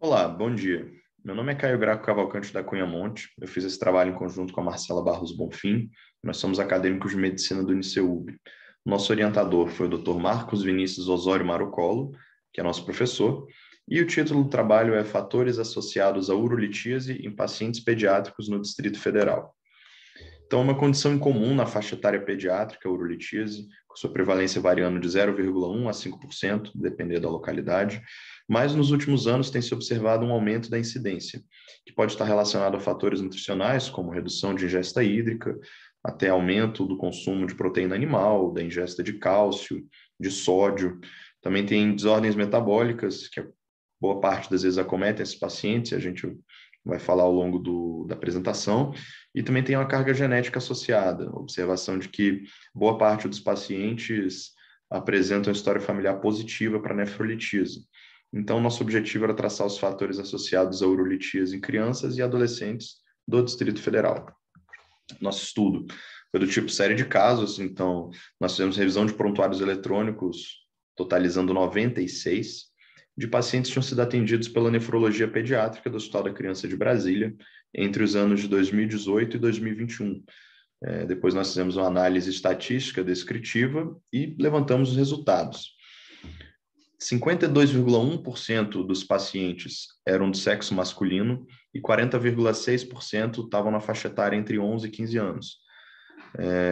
Olá, bom dia. Meu nome é Caio Graco Cavalcante da Cunha Monte. Eu fiz esse trabalho em conjunto com a Marcela Barros Bonfim. Nós somos acadêmicos de medicina do UniCeub. Nosso orientador foi o Dr. Marcos Vinícius Osório Marocolo, que é nosso professor, e o título do trabalho é Fatores associados à urolitíase em pacientes pediátricos no Distrito Federal. Então, uma condição incomum na faixa etária pediátrica, a urolitíase, com sua prevalência variando de 0,1 a 5%, dependendo da localidade, mas nos últimos anos tem se observado um aumento da incidência, que pode estar relacionado a fatores nutricionais, como redução de ingesta hídrica, até aumento do consumo de proteína animal, da ingesta de cálcio, de sódio. Também tem desordens metabólicas, que boa parte das vezes acometem esses pacientes, a gente vai falar ao longo da apresentação, e também tem uma carga genética associada, observação de que boa parte dos pacientes apresentam história familiar positiva para nefrolitíase. Então, nosso objetivo era traçar os fatores associados à urolitíase em crianças e adolescentes do Distrito Federal. Nosso estudo foi do tipo série de casos, então nós fizemos revisão de prontuários eletrônicos, totalizando 96, de pacientes que tinham sido atendidos pela nefrologia pediátrica do Hospital da Criança de Brasília entre os anos de 2018 e 2021. Depois nós fizemos uma análise estatística descritiva e levantamos os resultados. 52,1% dos pacientes eram do sexo masculino e 40,6% estavam na faixa etária entre 11 e 15 anos.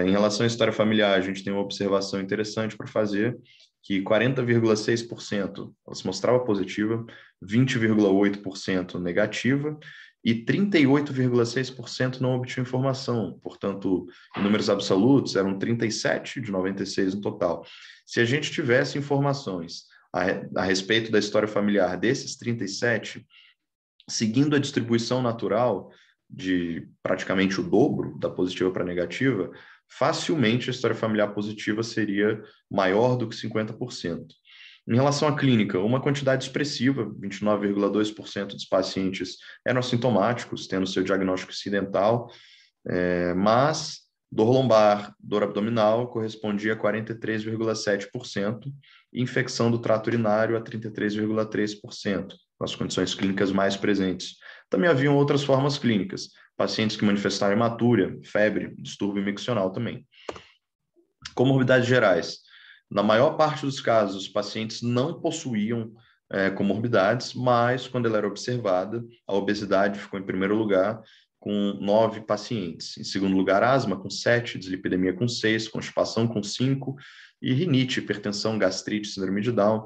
Em relação à história familiar, a gente tem uma observação interessante para fazer, que 40,6% ela se mostrava positiva, 20,8% negativa e 38,6% não obtinham informação. Portanto, em números absolutos, eram 37 de 96 no total. Se a gente tivesse informações a respeito da história familiar desses 37, seguindo a distribuição natural de praticamente o dobro da positiva para negativa, facilmente a história familiar positiva seria maior do que 50%. Em relação à clínica, uma quantidade expressiva, 29,2% dos pacientes eram assintomáticos, tendo seu diagnóstico incidental, mas dor lombar, dor abdominal correspondia a 43,7%, e infecção do trato urinário a 33,3%, as condições clínicas mais presentes. Também haviam outras formas clínicas, pacientes que manifestaram hematúria, febre, distúrbio miccional também. Comorbidades gerais. Na maior parte dos casos, os pacientes não possuíam comorbidades, mas quando ela era observada, a obesidade ficou em primeiro lugar, com 9 pacientes. Em segundo lugar, asma, com 7, dislipidemia com 6, constipação com 5, e rinite, hipertensão, gastrite, síndrome de Down,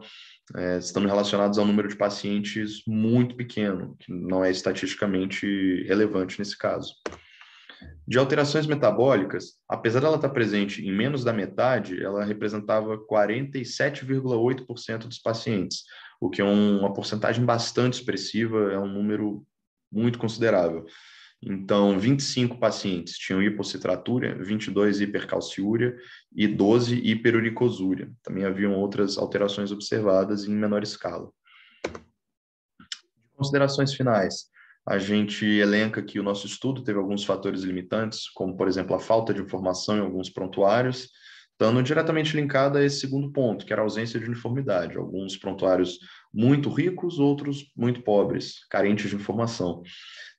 estando relacionados a um número de pacientes muito pequeno, que não é estatisticamente relevante nesse caso. De alterações metabólicas, apesar dela estar presente em menos da metade, ela representava 47,8% dos pacientes, o que é uma porcentagem bastante expressiva, é um número muito considerável. Então, 25 pacientes tinham hipocitratúria, 22 hipercalciúria e 12 hiperuricosúria. Também haviam outras alterações observadas em menor escala. Considerações finais. A gente elenca que o nosso estudo teve alguns fatores limitantes, como, por exemplo, a falta de informação em alguns prontuários, estando diretamente linkada a esse segundo ponto, que era a ausência de uniformidade. Alguns prontuários muito ricos, outros muito pobres, carentes de informação.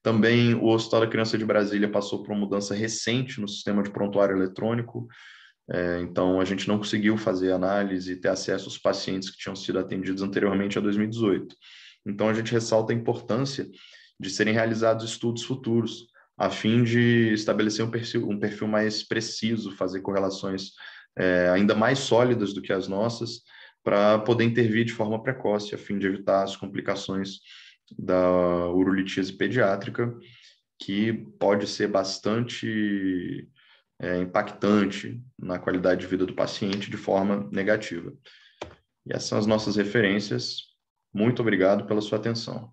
Também o Hospital da Criança de Brasília passou por uma mudança recente no sistema de prontuário eletrônico, então a gente não conseguiu fazer análise e ter acesso aos pacientes que tinham sido atendidos anteriormente a 2018. Então a gente ressalta a importância de serem realizados estudos futuros, a fim de estabelecer um perfil mais preciso, fazer correlações ainda mais sólidas do que as nossas, para poder intervir de forma precoce, a fim de evitar as complicações da urolitíase pediátrica, que pode ser bastante impactante na qualidade de vida do paciente de forma negativa. E essas são as nossas referências. Muito obrigado pela sua atenção.